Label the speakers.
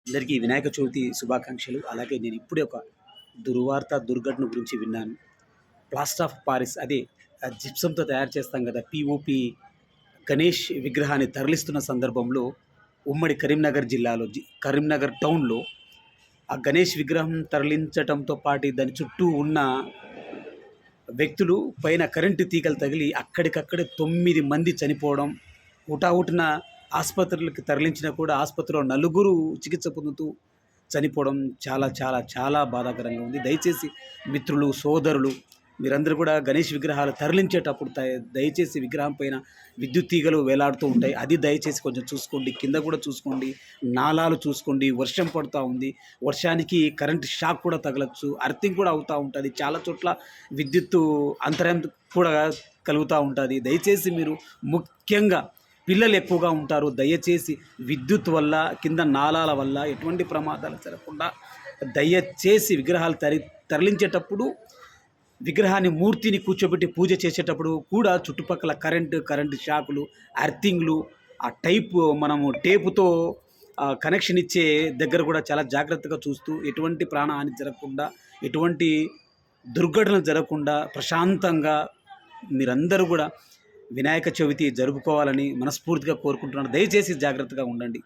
Speaker 1: అందరికీ వినాయక చవితి శుభాకాంక్షలు. అలాగే నేను ఇప్పుడే ఒక దుర్ఘటన గురించి విన్నాను. ప్లాస్టర్ ఆఫ్ పారిస్ అదే జిప్సమ్‌తో తయారు చేస్తాం గదా! పీఓపీ గణేష్ విగ్రహాన్ని తరలిస్తున్న సందర్భంలో ఉమ్మడి కరీంనగర్ జిల్లాలో కరీంనగర్ టౌన్‌లో ఆ గణేష్ విగ్రహం తరలించటంతో పాటు దాని చుట్టూ ఉన్న వ్యక్తులు పైన కరెంటు తీగలు తగిలి అక్కడికక్కడే 9 మంది చనిపోవడం, హుటాహుటిన ఆస్పత్రులకి తరలించినా కూడా ఆసుపత్రిలో నలుగురు చికిత్స పొందుతూ చనిపోవడం చాలా చాలా చాలా బాధాకరంగా ఉంది. దయచేసి మిత్రులు, సోదరులు మీరందరూ కూడా గణేష్ విగ్రహాలు తరలించేటప్పుడు దయచేసి విగ్రహం పైన విద్యుత్ తీగలు వేలాడుతూ ఉంటాయి. అది దయచేసి కొంచెం చూసుకోండి. కింద కూడా చూసుకోండి. నాలాలు చూసుకోండి. వర్షం పడుతా ఉంది. వర్షానికి కరెంట్ షాక్ కూడా తగలొచ్చు. అర్తింగ్ కూడా అవుతా ఉంటది. చాలా చోట్ల విద్యుత్తు అంతరాయం కూడా కలుగుతా ఉంటది. దయచేసి మీరు ముఖ్యంగా పిల్లలు ఎక్కువగా ఉంటారు. దయచేసి విద్యుత్ వల్ల, కింద నాలాల వల్ల ఎటువంటి ప్రమాదాలు జరగకుండా దయచేసి విగ్రహాలు తరలించేటప్పుడు మూర్తిని కూర్చోబెట్టి పూజ చేసేటప్పుడు కూడా చుట్టుపక్కల కరెంటు షాకులు, అర్తింగ్‌లు, ఆ మనము టేపుతో కనెక్షన్ ఇచ్చే దగ్గర కూడా చాలా జాగ్రత్తగా చూస్తూ ఎటువంటి ప్రాణహాని జరగకుండా, ఎటువంటి దుర్ఘటనలు జరగకుండా ప్రశాంతంగా మీరందరూ కూడా వినాయక చవితి జరుపుకోవాలని మనస్ఫూర్తిగా కోరుకుంటున్నాను. దయచేసి జాగ్రత్తగా ఉండండి.